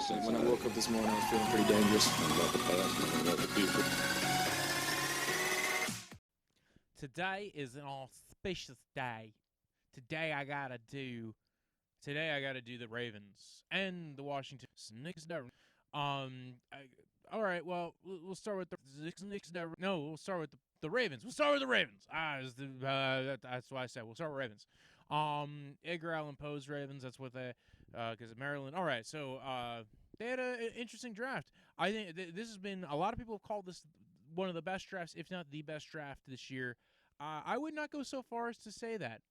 When I woke up this morning, I was feeling pretty dangerous. About the past and about the future. Today is an auspicious day. Today I gotta do the Ravens and the Washington Knicks. All right. Well, we'll start with the Knicks. No, we'll start with the Ravens. We'll start with the Ravens. That's why I said we'll start with Ravens. Edgar Allan Poe's Ravens. That's what they, because of Maryland. All right. So they had an interesting draft. I think this has been, a lot of people have called this one of the best drafts, if not the best draft this year. I would not go so far as to say that.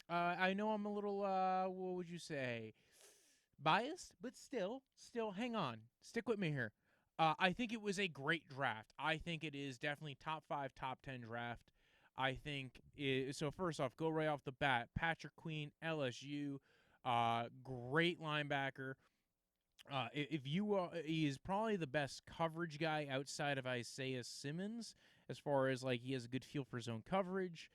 I know I'm a little, what would you say, biased, but still, hang on. Stick with me here. I think it was a great draft. I think it is definitely top 5, top 10 draft. I think, so first off, go right off the bat, Patrick Queen, LSU, great linebacker. He is probably the best coverage guy outside of Isaiah Simmons, as far as like he has a good feel for zone coverage.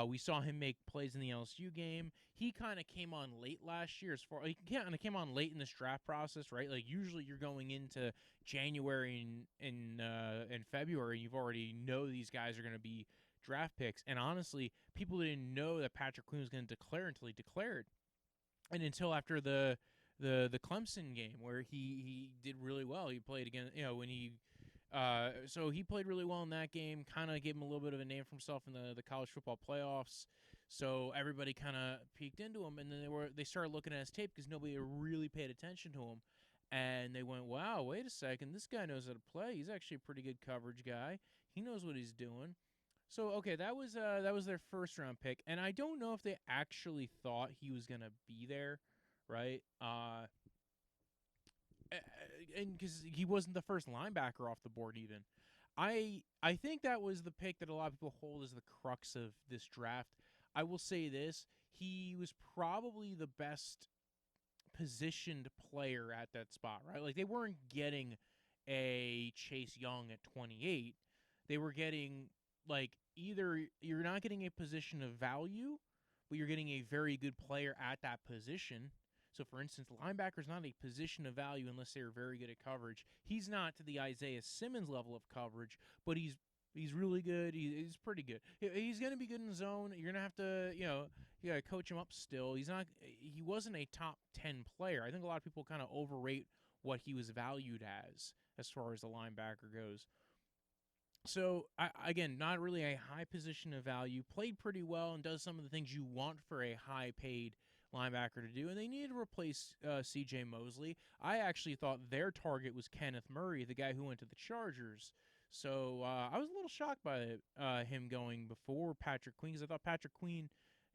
We saw him make plays in the LSU game. He kind of came on late last year. He kind of came on late in this draft process, right? Like usually you're going into January and February, and you've already know these guys are going to be draft picks. And honestly, people didn't know that Patrick Queen was going to declare until he declared, and until after the Clemson game where he did really well. He played again, when he so he played really well in that game, kind of gave him a little bit of a name for himself in the college football playoffs. So everybody kind of peeked into him, and then they started looking at his tape because nobody really paid attention to him. And they went, wow, wait a second, this guy knows how to play. He's actually a pretty good coverage guy. He knows what he's doing. So, okay, that was their first round pick, and I don't know if they actually thought he was going to be there, right? And because he wasn't the first linebacker off the board even. I think that was the pick that a lot of people hold as the crux of this draft. I will say this, he was probably the best positioned player at that spot, right? Like they weren't getting a Chase Young at 28. They were getting, like, either you're not getting a position of value, but you're getting a very good player at that position. So, for instance, linebacker is not a position of value unless they're very good at coverage. He's not to the Isaiah Simmons level of coverage, but he's really good. He's pretty good. He's going to be good in zone. You're going to have to, you got to coach him up still. He wasn't a top 10 player. I think a lot of people kind of overrate what he was valued as far as the linebacker goes. So, again, not really a high position of value. Played pretty well and does some of the things you want for a high-paid linebacker to do. And they needed to replace C.J. Mosley. I actually thought their target was Kenneth Murray, the guy who went to the Chargers. So I was a little shocked by him going before Patrick Queen, because I thought Patrick Queen,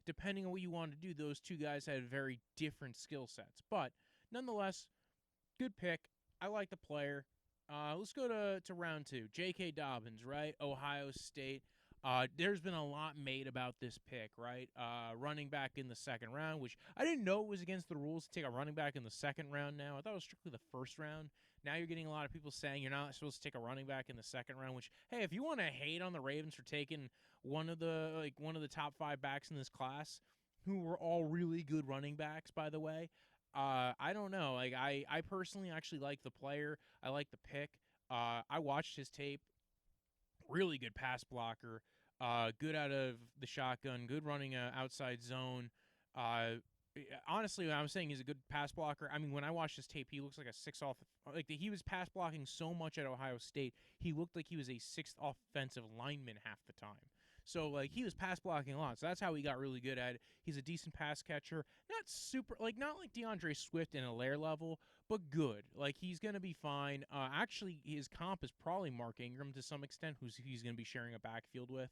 depending on what you wanted to do, those two guys had very different skill sets. But nonetheless, good pick. I like the player. Let's go to round 2. JK Dobbins, right? Ohio State. There's been a lot made about this pick, right? Running back in the second round, which I didn't know it was against the rules to take a running back in the second round now. I thought it was strictly the first round. Now you're getting a lot of people saying you're not supposed to take a running back in the second round, which, hey, if you want to hate on the Ravens for taking one of the top 5 backs in this class, who were all really good running backs, by the way, I don't know. Like I personally actually like the player. I like the pick. I watched his tape. Really good pass blocker. Good out of the shotgun. Good running outside zone. Honestly, when I'm saying he's a good pass blocker, I mean, when I watched his tape, he looks like a 6th off. Like he was pass blocking so much at Ohio State, he looked like he was a 6th offensive lineman half the time. So, like, he was pass blocking a lot. So that's how he got really good at it. He's a decent pass catcher. Not like DeAndre Swift in a Lair level, but good. Like, he's going to be fine. Actually, his comp is probably Mark Ingram to some extent, who he's going to be sharing a backfield with.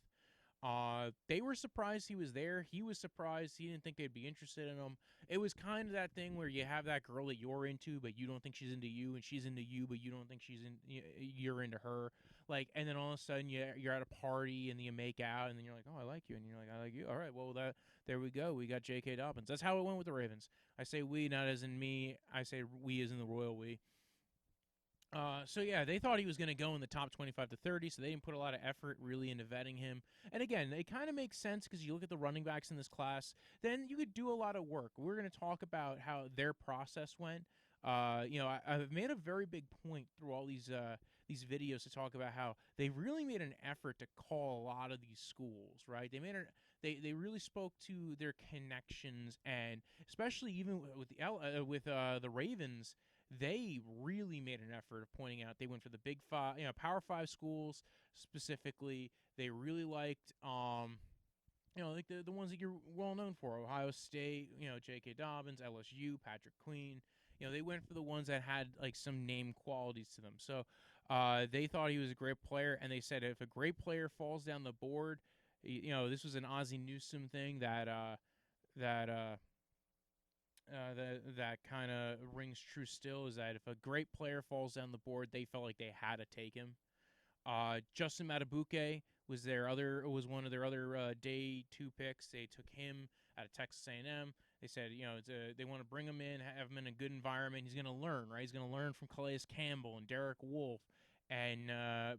They were surprised he was there. He was surprised. He didn't think they'd be interested in him. It was kind of that thing where you have that girl that you're into, but you don't think she's into you, and she's into you, but you don't think you're into her. Like, and then all of a sudden you're at a party and then you make out, and then you're like, oh, I like you, and you're like, I like you. All right, well, there we go. We got JK Dobbins. That's how it went with the Ravens. I say we, not as in me. I say we as in the royal we. So yeah, they thought he was going to go in the top 25 to 30, so they didn't put a lot of effort really into vetting him. And again, it kind of makes sense because you look at the running backs in this class, then you could do a lot of work. We're going to talk about how their process went. I've made a very big point through all these videos to talk about how they really made an effort to call a lot of these schools, right? They really spoke to their connections, and especially even with the Ravens, they really made an effort of pointing out they went for the Big Five, Power Five schools specifically. They really liked like the ones that you're well known for, Ohio State, JK Dobbins, LSU, Patrick Queen. They went for the ones that had like some name qualities to them. So they thought he was a great player, and they said if a great player falls down the board, this was an Ozzy Newsome thing that kind of rings true still, is that if a great player falls down the board, they felt like they had to take him. Justin Madubuike was one of their other day 2 picks. They took him out of Texas A&M. They said, they want to bring him in, have him in a good environment. He's going to learn, right? He's going to learn from Calais Campbell and Derek Wolfe and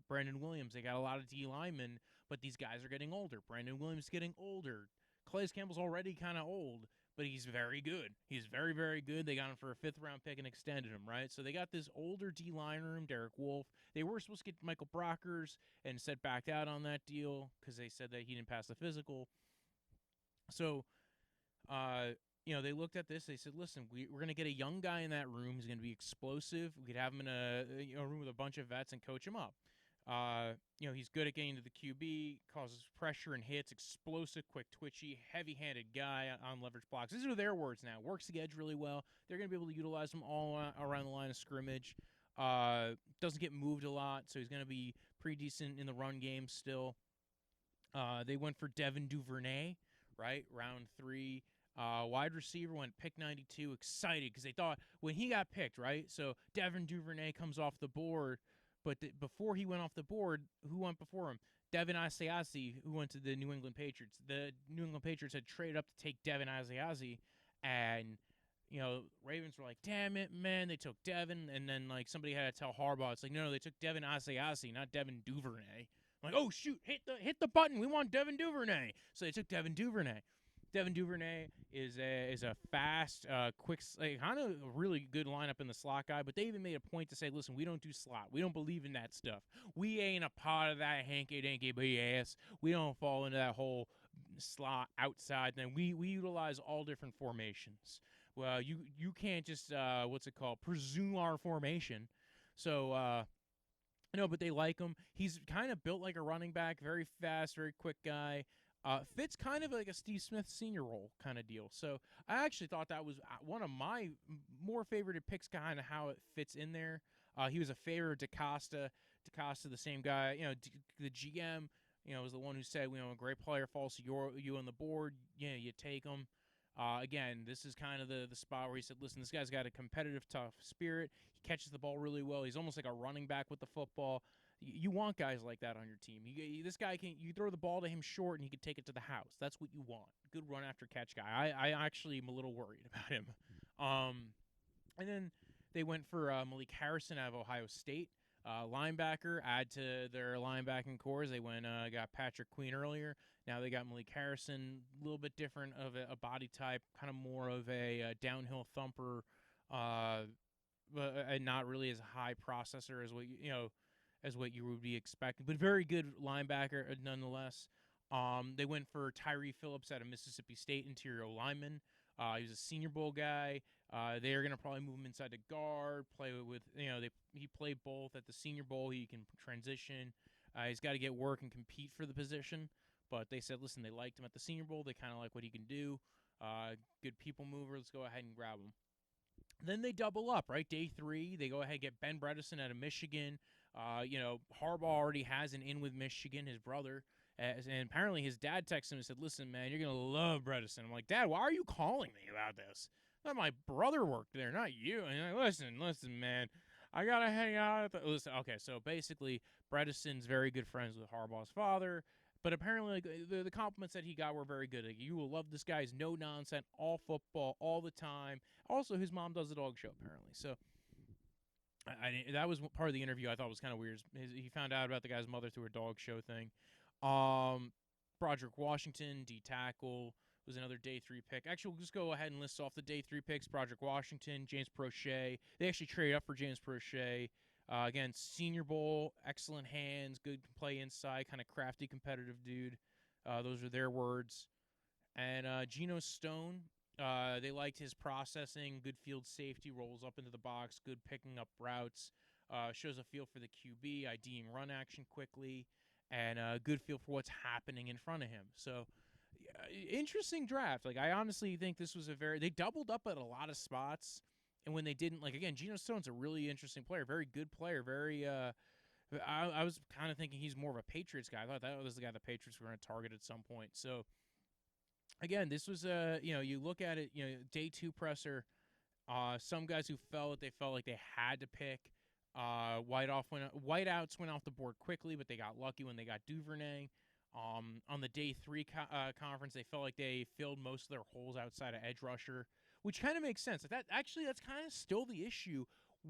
Brandon Williams. They got a lot of D linemen, but these guys are getting older. Brandon Williams is getting older. Calais Campbell's already kind of old, but he's very good. He's very, very good. They got him for a 5th-round pick and extended him, right? So they got this older D-line room, Derek Wolfe. They were supposed to get Michael Brockers and instead backed out on that deal because they said that he didn't pass the physical. So, they looked at this. They said, listen, we're going to get a young guy in that room. He's going to be explosive. We could have him in a room with a bunch of vets and coach him up. He's good at getting to the QB, causes pressure and hits, explosive, quick, twitchy, heavy-handed guy on leverage blocks. These are their words now. Works the edge really well. They're going to be able to utilize him all around the line of scrimmage. Doesn't get moved a lot, so he's going to be pretty decent in the run game still. They went for Devin Duvernay, right, round 3. Wide receiver went pick 92, excited because they thought when he got picked, right, so Devin Duvernay comes off the board. But before he went off the board, who went before him? Devin Asiasi, who went to the New England Patriots. The New England Patriots had traded up to take Devin Asiasi, and Ravens were like, "Damn it, man! They took Devin." And then somebody had to tell Harbaugh, it's like, "No, they took Devin Asiasi, not Devin Duvernay." I'm like, "Oh shoot! Hit the button! We want Devin Duvernay." So they took Devin Duvernay. Devin Duvernay is a fast, quick, kind of really good lineup in the slot guy, but they even made a point to say, listen, we don't do slot. We don't believe in that stuff. We ain't a part of that hanky-dinky BS. We don't fall into that whole slot outside thing. We utilize all different formations. Well, you can't just, presume our formation. So, but they like him. He's kind of built like a running back, very fast, very quick guy. Fits kind of like a Steve Smith senior role kind of deal. So I actually thought that was one of my more favorited picks, kind of how it fits in there. He was a favorite of Decosta. Decosta, the same guy, the GM, was the one who said, a great player falls to you on the board, you take him. Again, this is kind of the spot where he said, listen, this guy's got a competitive, tough spirit. He catches the ball really well. He's almost like a running back with the football. You want guys like that on your team. This guy you throw the ball to him short and he can take it to the house. That's what you want. Good run after catch guy. I actually am a little worried about him. And then they went for Malik Harrison out of Ohio State, linebacker. Add to their linebacking cores. They got Patrick Queen earlier. Now they got Malik Harrison, a little bit different of a body type, kind of more of a downhill thumper, but not really as high processor as what you would be expecting, but very good linebacker nonetheless. They went for Tyre Phillips out of Mississippi State, interior lineman. He was a Senior Bowl guy. They are going to probably move him inside the guard, play with, he played both at the Senior Bowl. He can transition. He's got to get work and compete for the position, but they said, listen, they liked him at the Senior Bowl. They kind of like what he can do. Good people mover. Let's go ahead and grab him. Then they double up, right? Day 3, they go ahead and get Ben Bredeson out of Michigan. Harbaugh already has an in with Michigan, his brother. And apparently his dad texted him and said, listen, man, you're going to love Bredeson. I'm like, Dad, why are you calling me about this? Not my brother worked there, not you. And I'm like, listen, man, I got to hang out. Listen, okay, so basically Bredeson's very good friends with Harbaugh's father. But apparently the compliments that he got were very good. Like, you will love this guy. He's no-nonsense, all football, all the time. Also, his mom does the dog show, apparently. So that was part of the interview I thought was kind of weird. He found out about the guy's mother through a dog show thing. Broderick Washington, D tackle, was another day 3 pick. Actually, we'll just go ahead and list off the day 3 picks. Broderick Washington, James Proche. They actually traded up for James Proche. Again, Senior Bowl, excellent hands, good play inside, kind of crafty, competitive dude. Those are their words. And Geno Stone, they liked his processing, good field safety, rolls up into the box, good picking up routes, shows a feel for the QB, IDing run action quickly, and a good feel for what's happening in front of him. So, interesting draft. Like, I honestly think this was they doubled up at a lot of spots, and when they didn't, like, again, Geno Stone's a really interesting player, very good player, very, I was kind of thinking he's more of a Patriots guy. I thought that was the guy the Patriots were going to target at some point. So, again, this was, you look at it, day 2 presser, some guys who they felt like they had to pick. Whiteouts went off the board quickly, but they got lucky when they got Duvernay. On the day 3 conference, they felt like they filled most of their holes outside of edge rusher, which kind of makes sense. That's kind of still the issue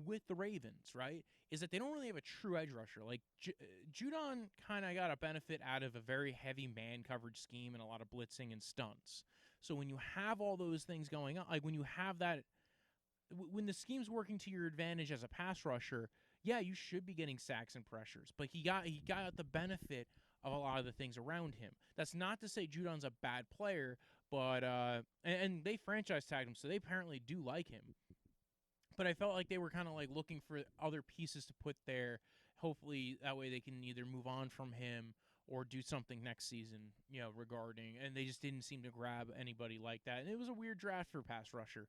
with the Ravens, right? Is that they don't really have a true edge rusher. Like, Judon kind of got a benefit out of a very heavy man coverage scheme and a lot of blitzing and stunts. So when you have all those things going on, like when you have that, when the scheme's working to your advantage as a pass rusher, yeah, you should be getting sacks and pressures. But he got the benefit of a lot of the things around him. That's not to say Judon's a bad player, but and they franchise tagged him, so they apparently do like him. But I felt like they were kind of like looking for other pieces to put there. Hopefully that way they can either move on from him or do something next season, regarding. And they just didn't seem to grab anybody like that. And it was a weird draft for pass rusher.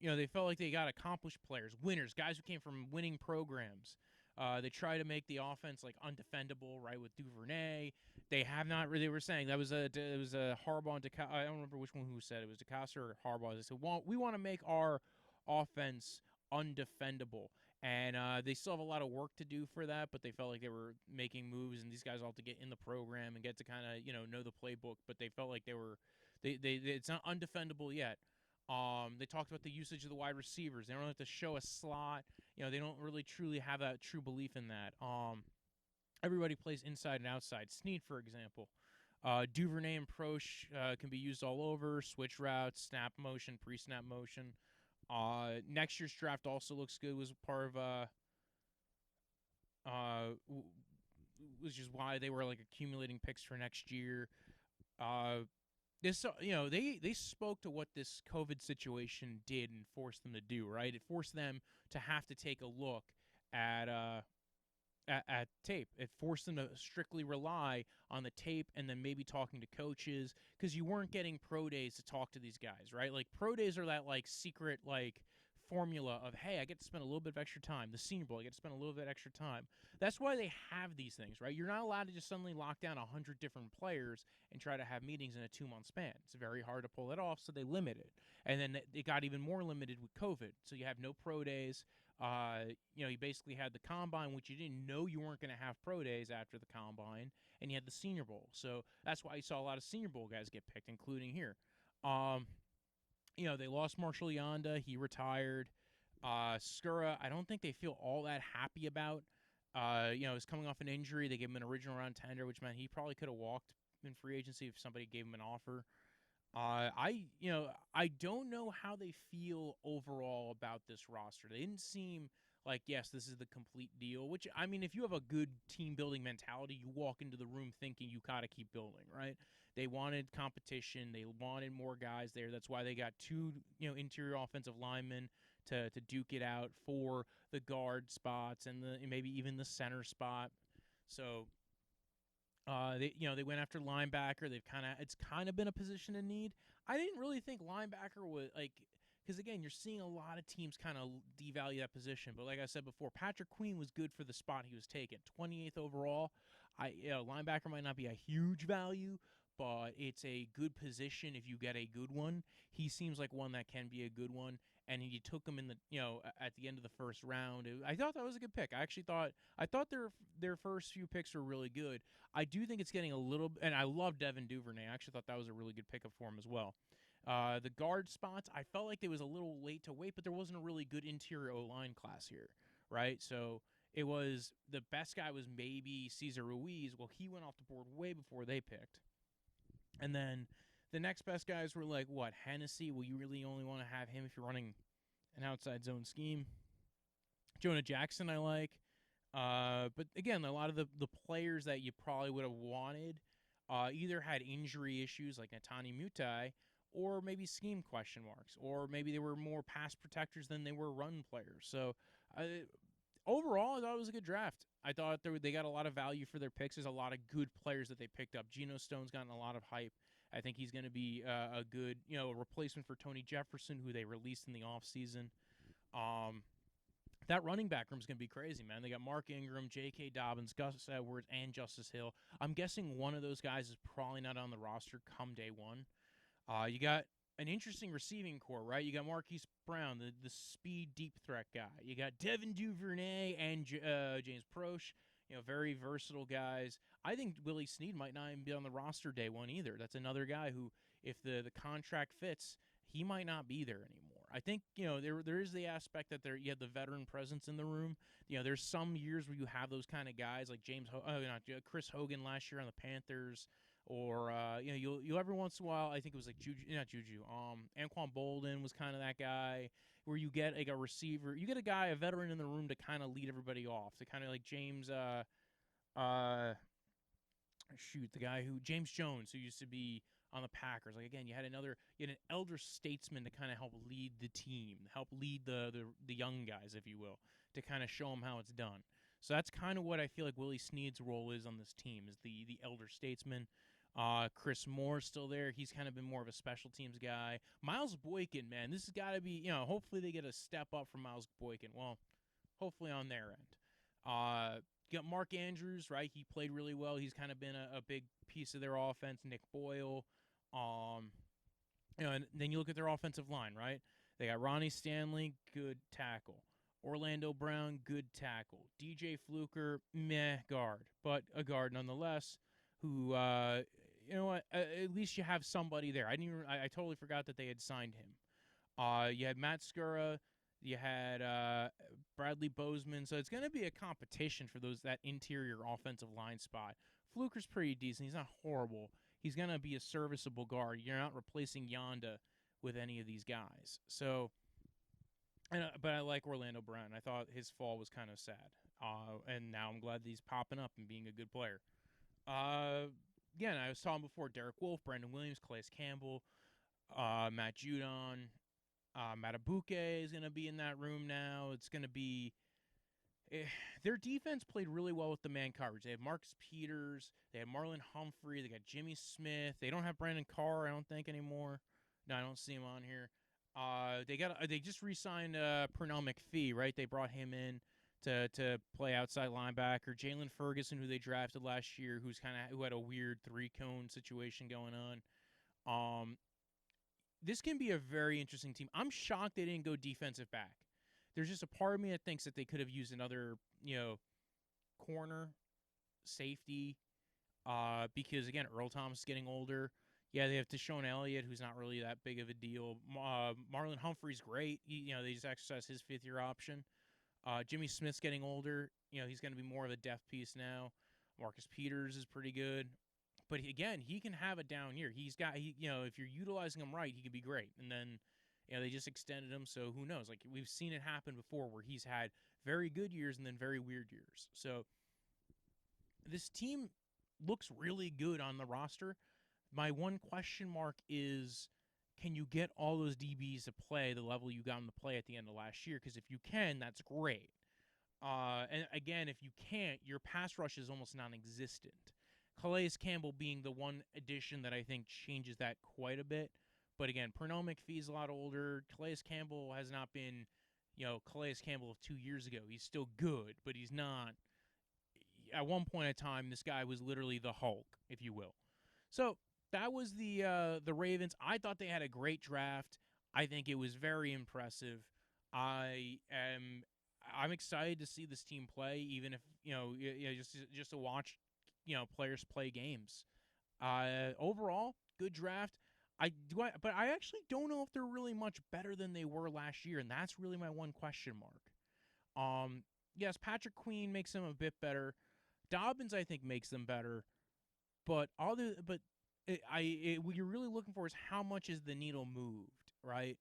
They felt like they got accomplished players, winners, guys who came from winning programs. They try to make the offense like undefendable, right? With Duvernay, they have not really. They were saying it was a Harbaugh and Decosta. I don't remember which one who said it was Decosta or Harbaugh. They said, we want to make our offense undefendable, and they still have a lot of work to do for that. But they felt like they were making moves, and these guys all have to get in the program and get to kind of know the playbook. But they felt like it's not undefendable yet. They talked about the usage of the wide receivers. They don't have to show a slot. They don't really truly have a true belief in that. Everybody plays inside and outside. Snead, for example. Duvernay and Proche can be used all over. Switch routes, snap motion, pre-snap motion. Next year's draft also looks good. Was part of which is why they were like accumulating picks for next year. They spoke to what this COVID situation did and forced them to do, right? It forced them to have to take a look at tape. It forced them to strictly rely on the tape and then maybe talking to coaches, because you weren't getting pro days to talk to these guys, right? Like, pro days are that like secret like formula of, hey, I get to spend a little bit of extra time. The Senior Bowl, I get to spend a little bit extra time. That's why they have these things, right? You're not allowed to just suddenly lock down 100 different players and try to have meetings in a 2-month span. It's very hard to pull it off, so they limit it. And then it got even more limited with COVID. So you have no pro days. You basically had the Combine, which you didn't know you weren't going to have pro days after the Combine, and you had the Senior Bowl. So that's why you saw a lot of Senior Bowl guys get picked, including here. They lost Marshall Yanda. He retired. Skura, I don't think they feel all that happy about. He's coming off an injury. They gave him an original round tender, which meant he probably could have walked in free agency if somebody gave him an offer. I don't know how they feel overall about this roster. They didn't seem like, yes, this is the complete deal, which, I mean, if you have a good team-building mentality, you walk into the room thinking you got to keep building, right? They wanted competition. They wanted more guys there. That's why they got 2, interior offensive linemen to duke it out for the guard spots and maybe even the center spot. So they went after linebacker. It's kind of been a position in need. I didn't really think linebacker was because again, you're seeing a lot of teams kind of devalue that position. But like I said before, Patrick Queen was good for the spot he was taken, 28th overall. Linebacker might not be a huge value, but it's a good position if you get a good one. He seems like one that can be a good one, and you took him in at the end of the first round. I thought that was a good pick. I thought their first few picks were really good. I do think it's getting a little, and I love Devin Duvernay. I actually thought that was a really good pickup for him as well. The guard spots, I felt like it was a little late to wait, but there wasn't a really good interior O-line class here, right? So it was, the best guy was maybe Cesar Ruiz. Well, he went off the board way before they picked. And then the next best guys were like, what, Hennessy? Well, you really only want to have him if you're running an outside zone scheme. Jonah Jackson I like. But again, a lot of the players that you probably would have wanted either had injury issues like Netani Mutai, or maybe scheme question marks, or maybe they were more pass protectors than they were run players. So overall, I thought it was a good draft. I thought they got a lot of value for their picks. There's a lot of good players that they picked up. Geno Stone's gotten a lot of hype. I think he's going to be a good, replacement for Tony Jefferson, who they released in the offseason. That running back room is going to be crazy, man. They got Mark Ingram, JK Dobbins, Gus Edwards, and Justice Hill. I'm guessing one of those guys is probably not on the roster come day one. You got an interesting receiving core, right? You got Marquise Brown, the speed deep threat guy. You got Devin Duvernay and James Proche, very versatile guys. I think Willie Snead might not even be on the roster day one either. That's another guy who, if the contract fits, he might not be there anymore. I think, there is the aspect that you have the veteran presence in the room. There's some years where you have those kind of guys like Chris Hogan last year on the Panthers, or you'll every once in a while, I think it was like Anquan Bolden was kind of that guy where you get like a receiver, you get a veteran in the room to kind of lead everybody off, to kind of like James Jones, who used to be on the Packers. Like, again, you had an elder statesman to kind of help lead the team, help lead the young guys, if you will, to kind of show them how it's done. So that's kind of what I feel like Willie Snead's role is on this team, is the elder statesman. Chris Moore's still there. He's kind of been more of a special teams guy. Miles Boykin, man, this has got to be, hopefully they get a step up from Miles Boykin. Well, hopefully on their end. You got Mark Andrews, right? He played really well. He's kind of been a big piece of their offense. Nick Boyle. And then you look at their offensive line, right? They got Ronnie Stanley, good tackle. Orlando Brown, good tackle. DJ Fluker, meh guard, but a guard nonetheless. Who, at least you have somebody there. I totally forgot that they had signed him. You had Matt Skura. You had Bradley Bozeman. So it's going to be a competition for that interior offensive line spot. Fluker's pretty decent. He's not horrible. He's going to be a serviceable guard. You're not replacing Yonda with any of these guys. So, but I like Orlando Brown. I thought his fall was kind of sad. And now I'm glad that he's popping up and being a good player. Again, I was talking before, Derek Wolfe, Brandon Williams, Calais Campbell, Matt Judon, Madubuike is going to be in that room now. It's going to be... their defense played really well with the man coverage. They have Marcus Peters. They have Marlon Humphrey. They got Jimmy Smith. They don't have Brandon Carr, I don't think, anymore. No, I don't see him on here. They just re-signed Pernell McPhee, right? They brought him in to play outside linebacker. Jalen Ferguson, who they drafted last year, who had a weird 3-cone situation going on. This can be a very interesting team. I'm shocked they didn't go defensive back. There's just a part of me that thinks that they could have used another, corner, safety, because, again, Earl Thomas is getting older. Yeah, they have Deshaun Elliott, who's not really that big of a deal. Marlon Humphrey's great. They just exercised his 5th-year option. Jimmy Smith's getting older. He's going to be more of a depth piece now. Marcus Peters is pretty good. But, again, he can have a down year. If you're utilizing him right, he can be great. And then... they just extended him, so who knows? Like, we've seen it happen before where he's had very good years and then very weird years. So this team looks really good on the roster. My one question mark is, can you get all those DBs to play the level you got them to play at the end of last year? Because if you can, that's great. And again, if you can't, your pass rush is almost non-existent. Calais Campbell being the one addition that I think changes that quite a bit. But again, Pernell McPhee's a lot older. Calais Campbell has not been, Calais Campbell of 2 years ago. He's still good, but he's not. At one point in time, this guy was literally the Hulk, if you will. So that was the Ravens. I thought they had a great draft. I think it was very impressive. I'm excited to see this team play, even if just to watch players play games. Overall, good draft. But I actually don't know if they're really much better than they were last year, and that's really my one question mark. Yes, Patrick Queen makes them a bit better. Dobbins, I think, makes them better. But what you're really looking for is how much is the needle moved, right?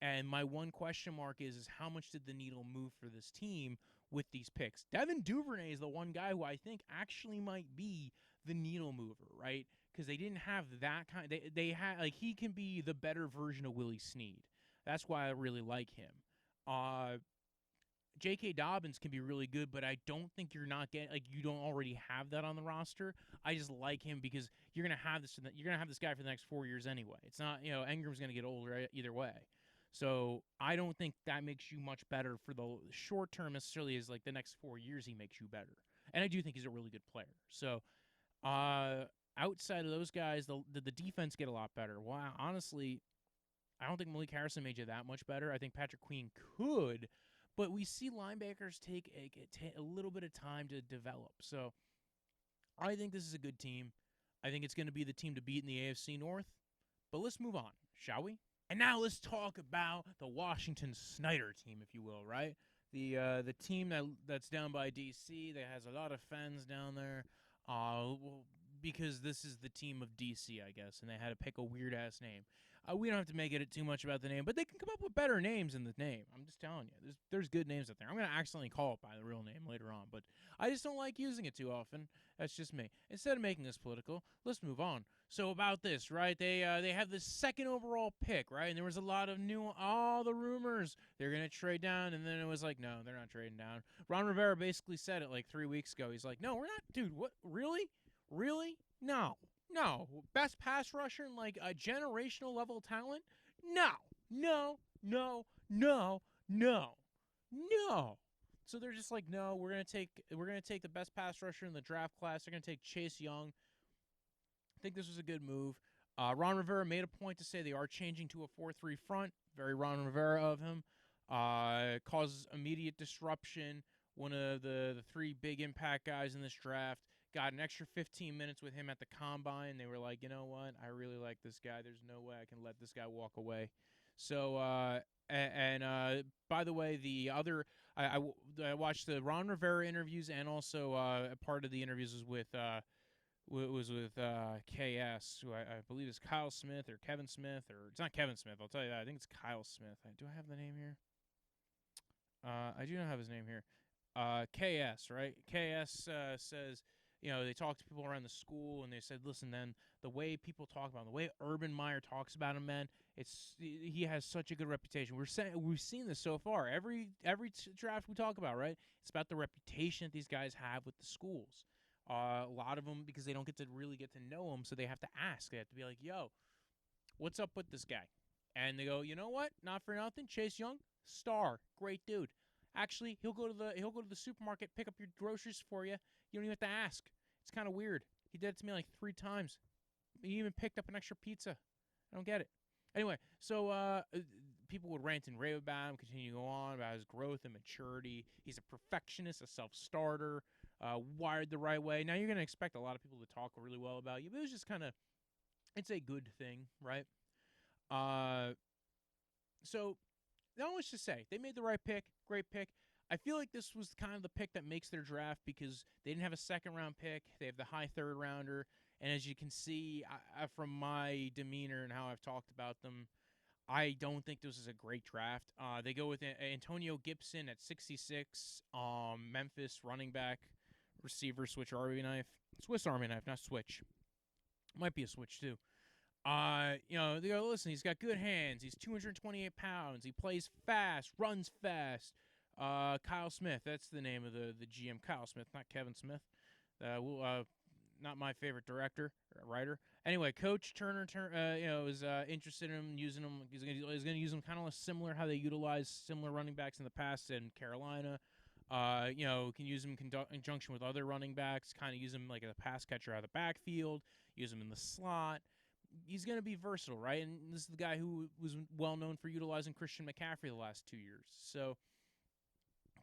And my one question mark is how much did the needle move for this team with these picks? Devin Duvernay is the one guy who I think actually might be the needle mover, right? Because they didn't have that kind. They had like he can be the better version of Willie Snead. That's why I really like him. JK Dobbins can be really good, but I don't think you don't already have that on the roster. I just like him because you're gonna have this guy for the next 4 years anyway. It's not Engram's gonna get older either way. So I don't think that makes you much better for the short term necessarily. Is like the next 4 years he makes you better, and I do think he's a really good player. So outside of those guys, the defense get a lot better. Well, honestly, I don't think Malik Harrison made you that much better. I think Patrick Queen could, but we see linebackers take a little bit of time to develop. So I think this is a good team. I think it's going to be the team to beat in the AFC North. But let's move on, shall we? And now let's talk about the Washington Snyder team, if you will, right? The team that's down by D.C. that has a lot of fans down there. Because this is the team of D.C., I guess, and they had to pick a weird-ass name. We don't have to make it too much about the name, but they can come up with better names in the name. I'm just telling you. There's good names out there. I'm going to accidentally call it by the real name later on, but I just don't like using it too often. That's just me. Instead of making this political, let's move on. So about this, right, they have the second overall pick, right, and there was a lot of all the rumors they're going to trade down, and then it was like, no, they're not trading down. Ron Rivera basically said it like 3 weeks ago. He's like, no, we're not, dude, what, really? Really? No. Best pass rusher and like a generational level talent? No. So they're just like, no, we're gonna take the best pass rusher in the draft class. They're gonna take Chase Young. I think this was a good move. Ron Rivera made a point to say they are changing to a 4-3 front. Very Ron Rivera of him. Causes immediate disruption. One of the three big impact guys in this draft. Got an extra 15 minutes with him at the combine. They were like, you know what? I really like this guy. There's no way I can let this guy walk away. So, by the way, the other I watched the Ron Rivera interviews, and also a part of the interviews was with KS, who I believe is Kyle Smith or Kevin Smith, or it's not Kevin Smith. I'll tell you that. I think it's Kyle Smith. Do I have the name here? I do not have his name here. KS, right? KS says, they talk to people around the school, and they said, listen, then the way people talk about him, the way Urban Meyer talks about him, man, he has such a good reputation. We've seen this so far. Every draft we talk about, right? It's about the reputation that these guys have with the schools. A lot of them, because they don't get to really get to know him, so they have to ask. They have to be like, yo, what's up with this guy? And they go, you know what? Not for nothing. Chase Young, star, great dude. Actually, he'll go to the supermarket, pick up your groceries for you. You don't even have to ask. It's kind of weird. He did it to me like 3 times. He even picked up an extra pizza. I don't get it. Anyway, so people would rant and rave about him, continue to go on about his growth and maturity. He's a perfectionist, a self-starter, wired the right way. Now, you're going to expect a lot of people to talk really well about you, but it was just kind of, it's a good thing, right? So, not much to say. They made the right pick. Great pick. I feel like this was kind of the pick that makes their draft because they didn't have a second-round pick. They have the high third-rounder. And as you can see from my demeanor and how I've talked about them, I don't think this is a great draft. They go with Antonio Gibson at 66, Memphis running back, receiver, Swiss Army knife, not switch. Might be a switch too. They go, listen, he's got good hands. He's 228 pounds. He plays fast, runs fast. Kyle Smith, that's the name of the GM. Kyle Smith, not Kevin Smith. Not my favorite writer. Anyway, Coach Turner, is interested in him, using him. He's going to use him kind of similar how they utilize similar running backs in the past in Carolina. Can use him in conjunction with other running backs. Kind of use him like a pass catcher out of the backfield. Use him in the slot. He's going to be versatile, right? And this is the guy who was well known for utilizing Christian McCaffrey the last 2 years. So,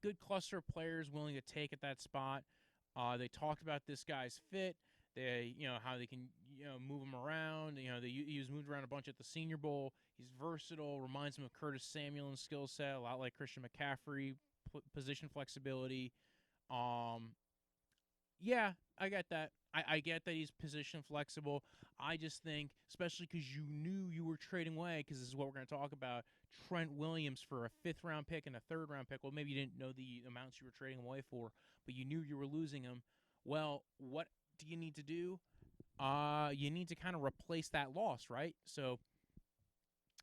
good cluster of players willing to take at that spot. They talked about this guy's fit. They, how they can, move him around. He was moved around a bunch at the Senior Bowl. He's versatile. Reminds him of Curtis Samuel in skill set, a lot like Christian McCaffrey, position flexibility. Yeah, I get that. I get that he's position flexible. I just think, especially because you knew you were trading away, because this is what we're going to talk about, Trent Williams for a 5th-round pick and a 3rd-round pick. Well, maybe you didn't know the amounts you were trading away for, but you knew you were losing him. Well, what do you need to do? You need to kind of replace that loss, right? So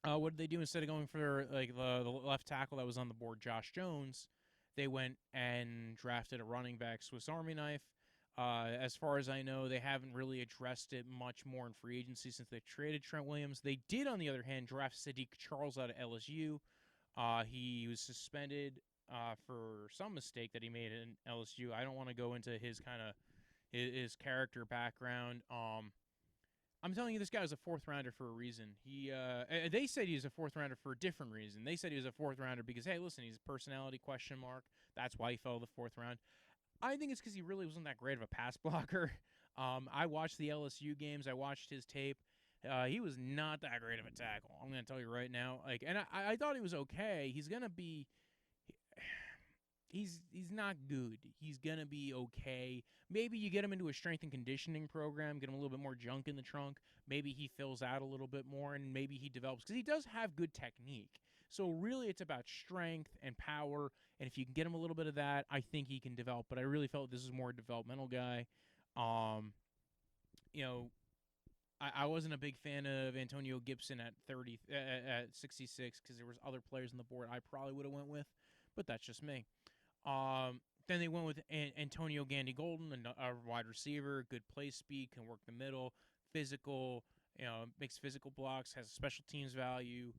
what did they do instead of going for like the left tackle that was on the board, Josh Jones? They went and drafted a running back, Swiss Army knife. As far as I know, they haven't really addressed it much more in free agency since they traded Trent Williams. They did, on the other hand, draft Sadiq Charles out of LSU. He was suspended for some mistake that he made in LSU. I don't want to go into his kind of his character background. I'm telling you, this guy was a 4th-rounder for a reason. They said he was a 4th-rounder for a different reason. They said he was a 4th-rounder because, hey, listen, he's a personality question mark. That's why he fell to the 4th round. I think it's because he really wasn't that great of a pass blocker. I watched the LSU games. I watched his tape. He was not that great of a tackle. I'm going to tell you right now. And I thought he was okay. He's going to be... He's not good. He's going to be okay. Maybe you get him into a strength and conditioning program, get him a little bit more junk in the trunk. Maybe he fills out a little bit more, and maybe he develops. Because he does have good technique. So really it's about strength and power, and if you can get him a little bit of that, I think he can develop. But I really felt this is more a developmental guy. I wasn't a big fan of Antonio Gibson at 66 because there was other players on the board I probably would have went with, but that's just me. Then they went with Antonio Gandy Golden, a wide receiver, good play speed, can work the middle, physical, makes physical blocks, has a special teams value.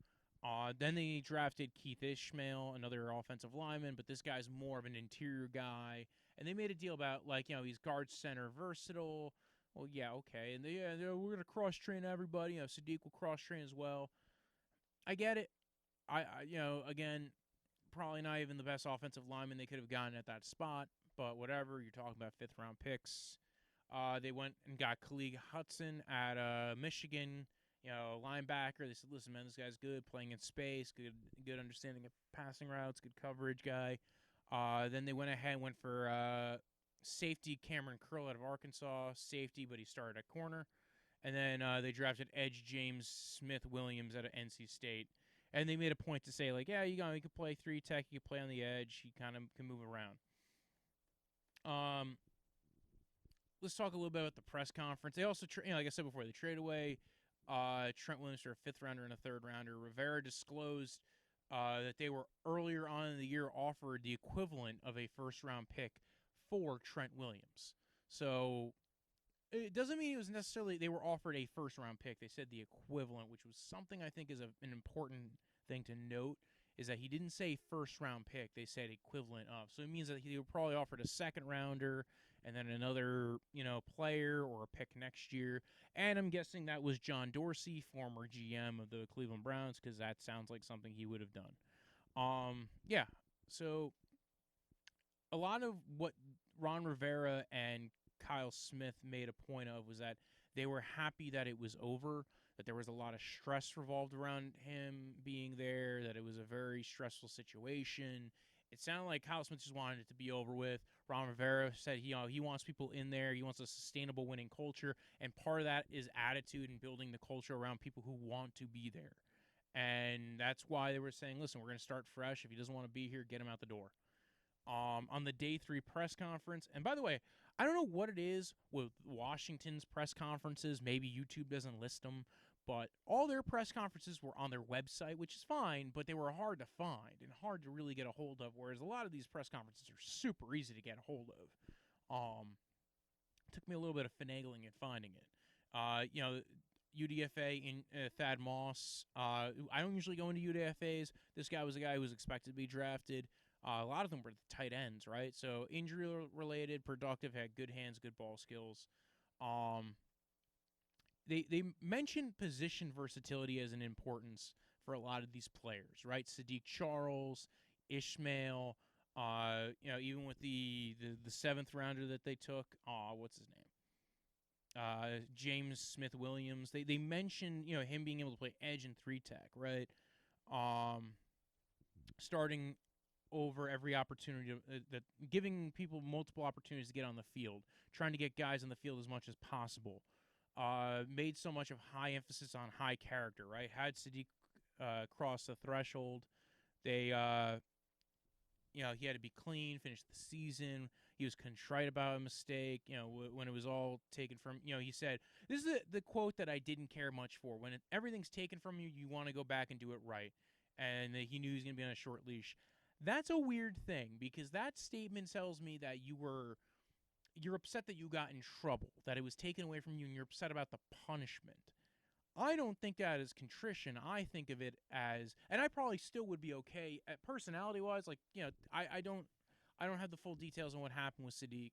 Then they drafted Keith Ishmael, another offensive lineman, but this guy's more of an interior guy. And they made a deal about, he's guard center versatile. Well, yeah, okay. And we're going to cross-train everybody. Sadiq will cross-train as well. I get it. Again, probably not even the best offensive lineman they could have gotten at that spot, but whatever. You're talking about 5th-round picks. They went and got Khalid Hudson at Michigan, linebacker. They said, listen, man, this guy's good, playing in space, good understanding of passing routes, good coverage guy. Then they went ahead and went for safety Cameron Curl out of Arkansas, safety, but he started at corner. And then they drafted edge James Smith-Williams out of NC State. And they made a point to say, you could play 3-tech, you could play on the edge, he kind of can move around. Let's talk a little bit about the press conference. They also, like I said before, they traded away Trent Williams for a 5th-rounder and a 3rd-rounder. Rivera disclosed that they were earlier on in the year offered the equivalent of a 1st-round pick for Trent Williams. So it doesn't mean it was necessarily they were offered a 1st-round pick. They said the equivalent, which was something I think is an important thing to note, is that he didn't say 1st-round pick. They said equivalent of. So it means that he were probably offered a 2nd-rounder and then another, player or a pick next year. And I'm guessing that was John Dorsey, former GM of the Cleveland Browns, because that sounds like something he would have done. Yeah, so a lot of what Ron Rivera and Kyle Smith made a point of was that they were happy that it was over, that there was a lot of stress revolved around him being there, that it was a very stressful situation. It sounded like Kyle Smith just wanted it to be over with. Ron Rivera said he wants people in there. He wants a sustainable winning culture, and part of that is attitude and building the culture around people who want to be there. And that's why they were saying, listen, we're going to start fresh. If he doesn't want to be here, get him out the door. On the day 3 press conference, and by the way, I don't know what it is with Washington's press conferences. Maybe YouTube doesn't list them, but all their press conferences were on their website, which is fine, but they were hard to find and hard to really get a hold of, whereas a lot of these press conferences are super easy to get a hold of. Took me a little bit of finagling and finding it. UDFA in Thad Moss. I don't usually go into UDFAs. This guy was a guy who was expected to be drafted. A lot of them were the tight ends, right? So injury-related, productive, had good hands, good ball skills. They mentioned position versatility as an importance for a lot of these players, right? Sadiq Charles, Ishmael, even with the 7th-rounder that they took, what's his name? James Smith-Williams. They mentioned, him being able to play edge and 3-tech, right? Starting over every opportunity that giving people multiple opportunities to get on the field, trying to get guys on the field as much as possible. Made so much of high emphasis on high character, right? Had Sadiq cross the threshold. They, he had to be clean, finish the season. He was contrite about a mistake, when it was all taken from, he said, this is the quote that I didn't care much for. When everything's taken from you, you want to go back and do it right. And he knew he was going to be on a short leash. That's a weird thing, because that statement tells me that you're upset that you got in trouble, that it was taken away from you, and you're upset about the punishment. I don't think that as contrition. I think of it as, and I probably still would be okay personality-wise. Like, I don't have the full details on what happened with Sadiq.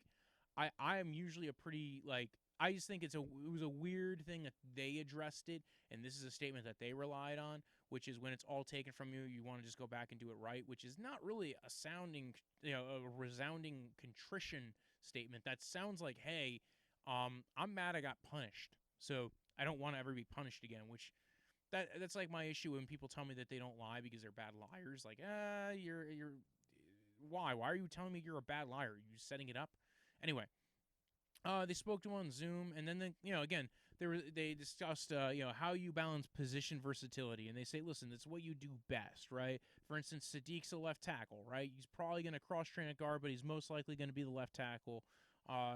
I am usually a pretty, like, I just think it was a weird thing that they addressed it, and this is a statement that they relied on, which is when it's all taken from you, you want to just go back and do it right, which is not really a sounding, a resounding contrition statement. That sounds like, hey, I'm mad I got punished, so I don't want to ever be punished again, which that's like my issue when people tell me that they don't lie because they're bad liars. Like, you're why are you telling me you're a bad liar? Are you setting it up? Anyway, they spoke to him on Zoom, and then again they discussed how you balance position versatility, and they say, listen, that's what you do best, right? For instance, Sadiq's a left tackle, right? He's probably going to cross train at guard, but he's most likely going to be the left tackle.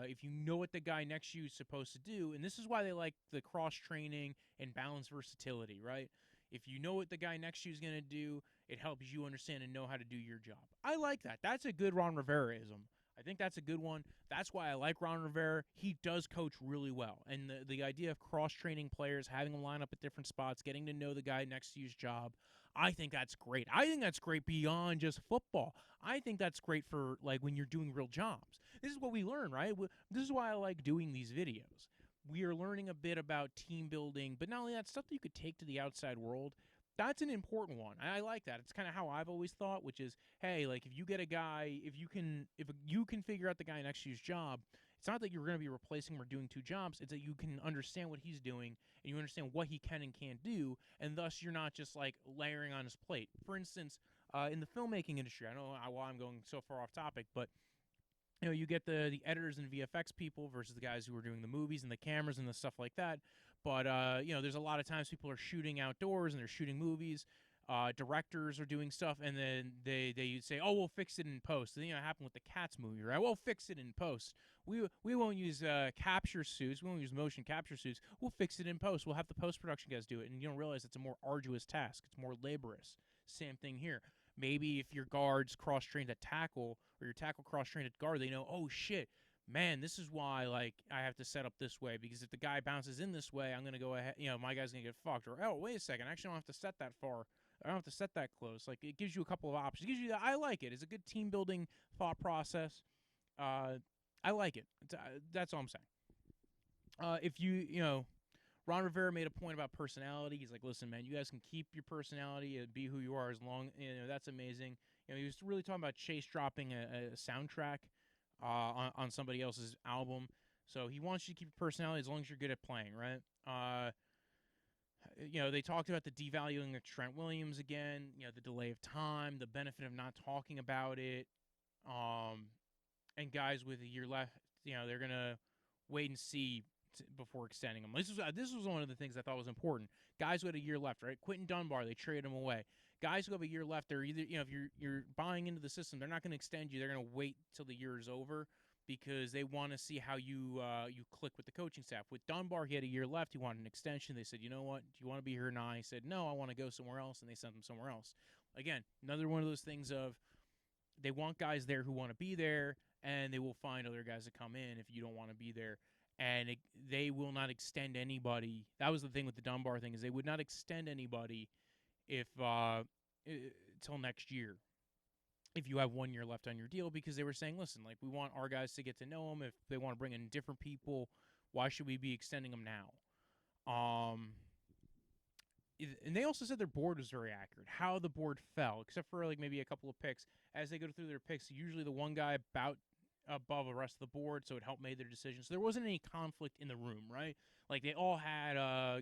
If you know what the guy next to you is supposed to do, and this is why they like the cross-training and balance versatility, right? If you know what the guy next to you is going to do, it helps you understand and know how to do your job. I like that. That's a good Ron Rivera-ism. I think that's a good one. That's why I like Ron Rivera. He does coach really well. And the idea of cross-training players, having them line up at different spots, getting to know the guy next to you's job, I think that's great. I think that's great beyond just football. I think that's great for, like, when you're doing real jobs. This is what we learn, right? This is why I like doing these videos. We are learning a bit about team building, but not only that, stuff that you could take to the outside world. That's an important one. I like that. It's kind of how I've always thought, which is, hey, like, if you get a guy, if you can figure out the guy next to you's job, it's not that you're going to be replacing him or doing two jobs. It's that you can understand what he's doing and you understand what he can and can't do, and thus you're not just, like, layering on his plate. For instance, in the filmmaking industry, I know why I'm going so far off topic, but you get the editors and VFX people versus the guys who are doing the movies and the cameras and the stuff like that. But, there's a lot of times people are shooting outdoors and they're shooting movies. Directors are doing stuff, and then they say, oh, we'll fix it in post. And, it happened with the Cats movie, right? We'll fix it in post. We won't use capture suits. We won't use motion capture suits. We'll fix it in post. We'll have the post-production guys do it. And you don't realize it's a more arduous task. It's more laborious. Same thing here. Maybe if your guard's cross-trained at tackle or your tackle cross-trained at guard, they know, oh, shit, man, this is why, like, I have to set up this way, because if the guy bounces in this way, I'm going to go ahead, my guy's going to get fucked. Or, oh, wait a second, I actually don't have to set that far. I don't have to set that close. Like, it gives you a couple of options. It gives you that. I like it. It's a good team-building thought process. I like it. That's all I'm saying. If Ron Rivera made a point about personality. He's like, listen, man, you guys can keep your personality and be who you are as long, that's amazing. He was really talking about Chase dropping a soundtrack on somebody else's album. So he wants you to keep your personality as long as you're good at playing, right? They talked about the devaluing of Trent Williams again, the delay of time, the benefit of not talking about it. And guys with a year left, they're going to wait and see before extending them. This was one of the things I thought was important. Guys who had a year left, right? Quentin Dunbar, they traded him away. Guys who have a year left, they're either, if you're buying into the system, they're not going to extend you. They're going to wait till the year is over because they want to see how you click with the coaching staff. With Dunbar, he had a year left. He wanted an extension. They said, you know what? Do you want to be here now? He said, no, I want to go somewhere else, and they sent him somewhere else. Again, another one of those things of they want guys there who want to be there, and they will find other guys to come in if you don't want to be there. And they will not extend anybody. That was the thing with the Dunbar thing, is they would not extend anybody if till next year if you have 1 year left on your deal, because they were saying, listen, like, we want our guys to get to know them. If they want to bring in different people, why should we be extending them now? And they also said their board was very accurate, how the board fell, except for, like, maybe a couple of picks. As they go through their picks, usually the one guy about above the rest of the board, so it helped make their decisions. So there wasn't any conflict in the room, right? Like, they all had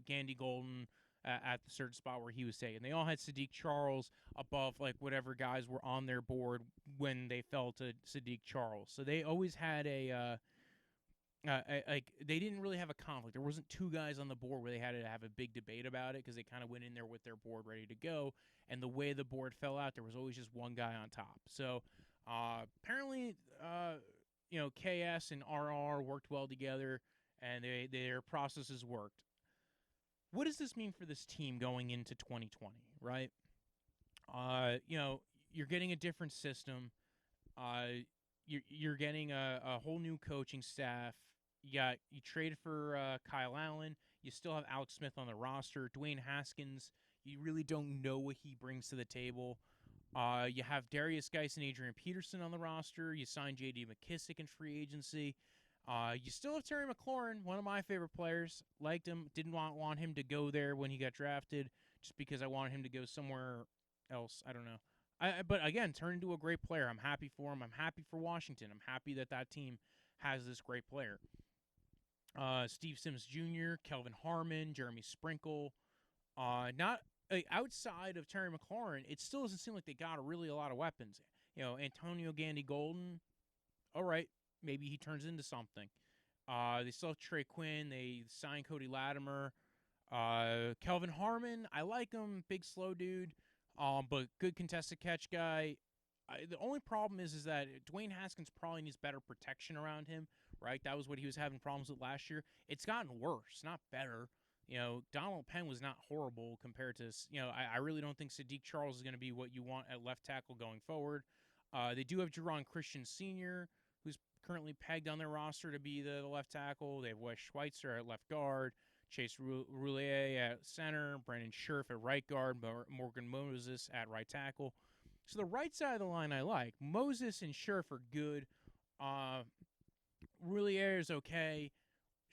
Gandy Golden at the certain spot where he was taken. They all had Sadiq Charles above like whatever guys were on their board when they fell to Sadiq Charles. So they always had like they didn't really have a conflict. There wasn't two guys on the board where they had to have a big debate about it because they kind of went in there with their board ready to go. And the way the board fell out, there was always just one guy on top. So apparently, KS and RR worked well together, and their processes worked. What does this mean for this team going into 2020, right? You're getting a different system. You're getting a whole new coaching staff. You traded for Kyle Allen. You still have Alex Smith on the roster. Dwayne Haskins, you really don't know what he brings to the table. You have Darius Geis and Adrian Peterson on the roster. You signed J.D. McKissick in free agency. You still have Terry McLaurin, one of my favorite players. Liked him. Didn't want him to go there when he got drafted just because I wanted him to go somewhere else. I don't know. But again, turned into a great player. I'm happy for him. I'm happy for Washington. I'm happy that team has this great player. Steve Sims Jr., Kelvin Harmon, Jeremy Sprinkle. Outside of Terry McLaurin, it still doesn't seem like they got a lot of weapons. Antonio Gandy Golden, all right, maybe he turns into something. They still have Trey Quinn. They signed Cody Latimer. Kelvin Harmon, I like him. Big, slow dude, but good contested catch guy. The only problem is that Dwayne Haskins probably needs better protection around him, right? That was what he was having problems with last year. It's gotten worse, not better. Donald Penn was not horrible compared to, I really don't think Sadiq Charles is going to be what you want at left tackle going forward. They do have Jerron Christian Sr., who's currently pegged on their roster to be the left tackle. They have Wes Schweitzer at left guard, Chase Roulier at center, Brandon Scherf at right guard, Morgan Moses at right tackle. So the right side of the line I like. Moses and Scherf are good. Roulier is okay.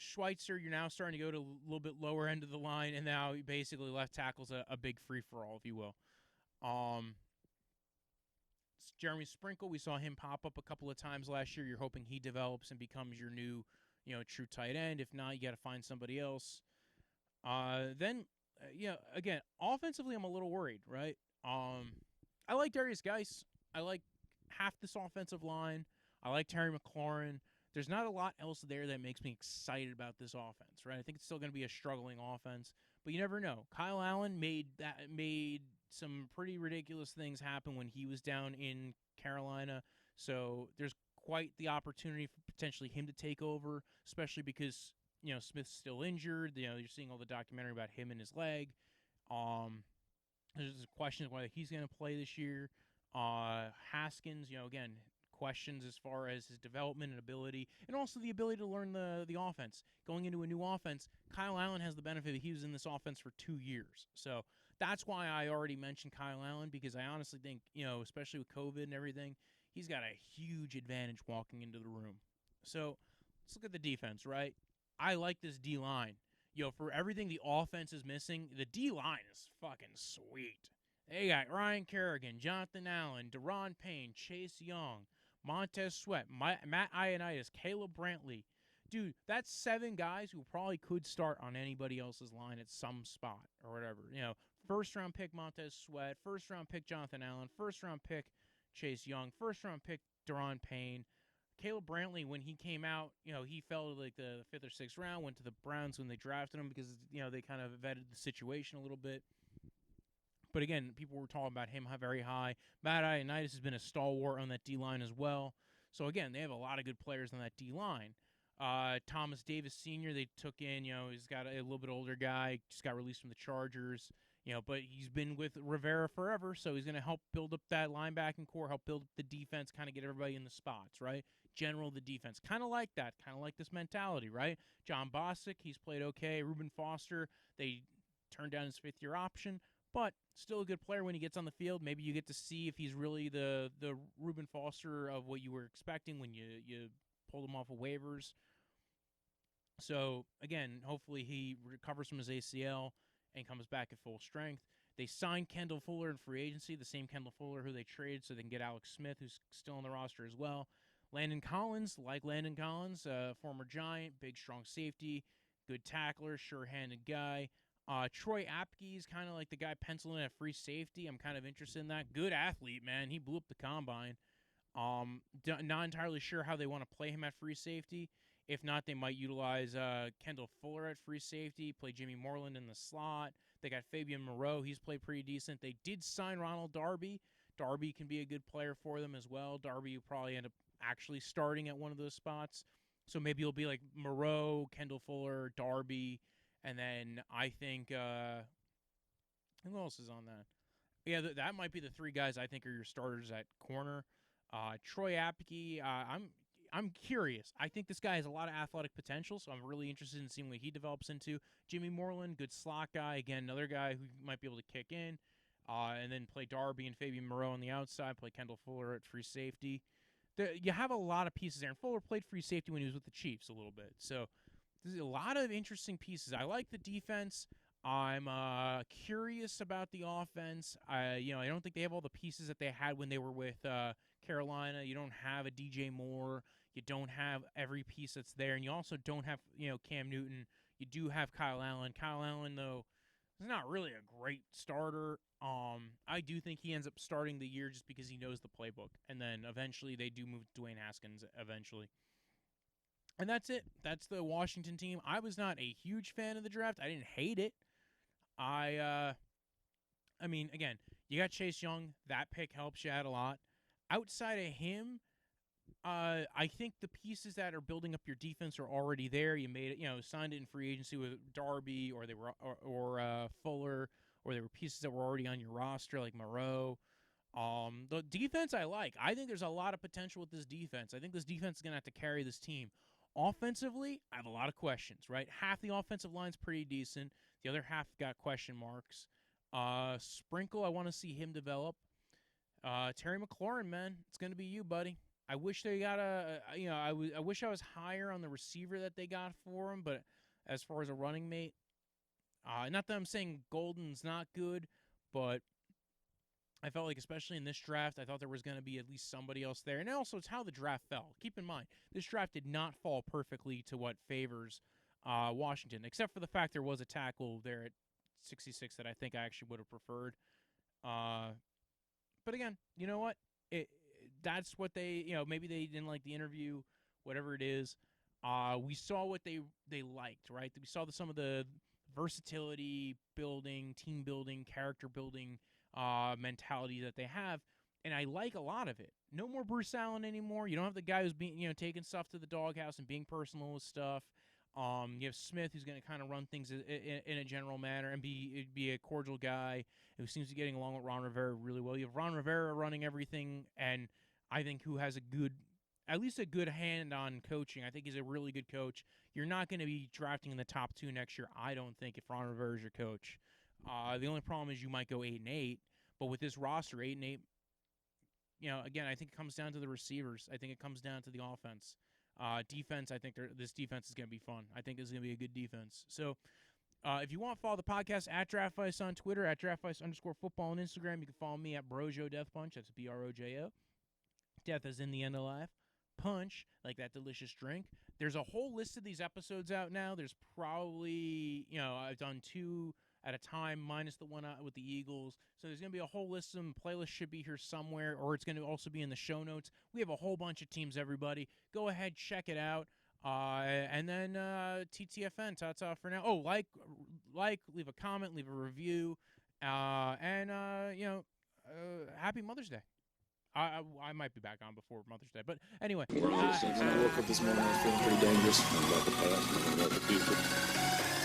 Schweitzer, you're now starting to go to a little bit lower end of the line, and now basically left tackle's a big free-for-all, if you will. Jeremy Sprinkle, we saw him pop up a couple of times last year. You're hoping he develops and becomes your new, true tight end. If not, you got to find somebody else. Again, offensively, I'm a little worried, right? I like Darius Geis. I like half this offensive line. I like Terry McLaurin. There's not a lot else there that makes me excited about this offense, right? I think it's still going to be a struggling offense, but you never know. Kyle Allen made some pretty ridiculous things happen when he was down in Carolina, so there's quite the opportunity for potentially him to take over, especially because Smith's still injured. You're seeing all the documentary about him and his leg. There's a question of whether he's going to play this year. Haskins, again, questions as far as his development and ability, and also the ability to learn the offense. Going into a new offense, Kyle Allen has the benefit that he was in this offense for 2 years. So that's why I already mentioned Kyle Allen, because I honestly think, especially with COVID and everything, he's got a huge advantage walking into the room. So let's look at the defense, right? I like this D-line. For everything the offense is missing, the D-line is fucking sweet. They got Ryan Kerrigan, Jonathan Allen, Deron Payne, Chase Young, Montez Sweat, Matt Ioannidis, Caleb Brantley. Dude, that's 7 guys who probably could start on anybody else's line at some spot or whatever. First-round pick Montez Sweat, first-round pick Jonathan Allen, first-round pick Chase Young, first-round pick Deron Payne. Caleb Brantley, when he came out, he fell to like the 5th or 6th round, went to the Browns when they drafted him because, they kind of vetted the situation a little bit. But again, people were talking about him very high. Matt Ioannidis has been a stalwart on that D-line as well. So again, they have a lot of good players on that D-line. Thomas Davis Sr., they took in, he's got a little bit older guy, just got released from the Chargers, but he's been with Rivera forever, so he's going to help build up that linebacking core, help build up the defense, kind of get everybody in the spots, right? General the defense. Kind of like that, kind of like this mentality, right? John Bostic, he's played okay. Reuben Foster, they turned down his 5th-year option, but still a good player when he gets on the field. Maybe you get to see if he's really the Reuben Foster of what you were expecting when you pulled him off of waivers. So, again, hopefully he recovers from his ACL and comes back at full strength. They signed Kendall Fuller in free agency, the same Kendall Fuller who they traded so they can get Alex Smith, who's still on the roster as well. Landon Collins, former Giant, big, strong safety, good tackler, sure-handed guy. Troy Apke is kind of like the guy penciling at free safety. I'm kind of interested in that. Good athlete, man. He blew up the combine. Not entirely sure how they want to play him at free safety. If not, they might utilize Kendall Fuller at free safety, play Jimmy Moreland in the slot. They got Fabian Moreau. He's played pretty decent. They did sign Ronald Darby. Darby can be a good player for them as well. Darby will probably end up actually starting at one of those spots. So maybe it'll be like Moreau, Kendall Fuller, Darby, and then I think who else is on that? Yeah, that might be the three guys I think are your starters at corner. Troy Apke, I'm curious. I think this guy has a lot of athletic potential, so I'm really interested in seeing what he develops into. Jimmy Moreland, good slot guy. Again, another guy who might be able to kick in. And then play Darby and Fabian Moreau on the outside, play Kendall Fuller at free safety. You have a lot of pieces there. And Fuller played free safety when he was with the Chiefs a little bit. So there's a lot of interesting pieces. I like the defense. I'm curious about the offense. I don't think they have all the pieces that they had when they were with Carolina. You don't have a DJ Moore. You don't have every piece that's there. And you also don't have, Cam Newton. You do have Kyle Allen. Kyle Allen, though, is not really a great starter. I do think he ends up starting the year just because he knows the playbook. And then eventually they do move Dwayne Haskins eventually. And that's it. That's the Washington team. I was not a huge fan of the draft. I didn't hate it. I mean, again, you got Chase Young. That pick helps you out a lot. Outside of him, I think the pieces that are building up your defense are already there. You made it, signed it in free agency with Darby, or they were or Fuller, or there were pieces that were already on your roster like Moreau. The defense I like. I think there's a lot of potential with this defense. I think this defense is going to have to carry this team. Offensively, I have a lot of questions, right? Half the offensive line's pretty decent. The other half got question marks. Sprinkle, I want to see him develop. Terry McLaurin, man, it's going to be you, buddy. I wish they got I wish I was higher on the receiver that they got for him, but as far as a running mate, not that I'm saying Golden's not good, but I felt like, especially in this draft, I thought there was going to be at least somebody else there. And also, it's how the draft fell. Keep in mind, this draft did not fall perfectly to what favors Washington, except for the fact there was a tackle there at 66 that I think I actually would have preferred. But again, you know what? That's what they, maybe they didn't like the interview, whatever it is. We saw what they liked, right? We saw some of the versatility building, team building, character building mentality that they have, and I like a lot of it. No more Bruce Allen anymore. You don't have the guy who's being, taking stuff to the doghouse and being personal with stuff. You have Smith, who's going to kind of run things in a general manner and be a cordial guy who seems to be getting along with Ron Rivera really well. You have Ron Rivera running everything, and I think who has at least a good hand on coaching. I think he's a really good coach. You're not going to be drafting in the top 2 next year, I don't think, if Ron Rivera is your coach. The only problem is you might go 8-8, but with this roster, 8-8, again, I think it comes down to the receivers. I think it comes down to the offense. Defense, I think this defense is going to be fun. I think this is going to be a good defense. So if you want to follow the podcast at Draftvice on Twitter, at Draftvice_football on Instagram, you can follow me at Brojo Death Punch. That's Brojo. Death is in the end of life. Punch, like that delicious drink. There's a whole list of these episodes out now. There's probably, I've done 2 at a time, minus the one with the Eagles. So there's going to be a whole list of them. Playlist should be here somewhere, or it's going to also be in the show notes. We have a whole bunch of teams, everybody. Go ahead, check it out. And then TTFN, ta-ta for now. Oh, like, leave a comment, leave a review. And happy Mother's Day. I might be back on before Mother's Day. But anyway. When I woke up this morning, I was feeling pretty dangerous. I'm about the past and about the future.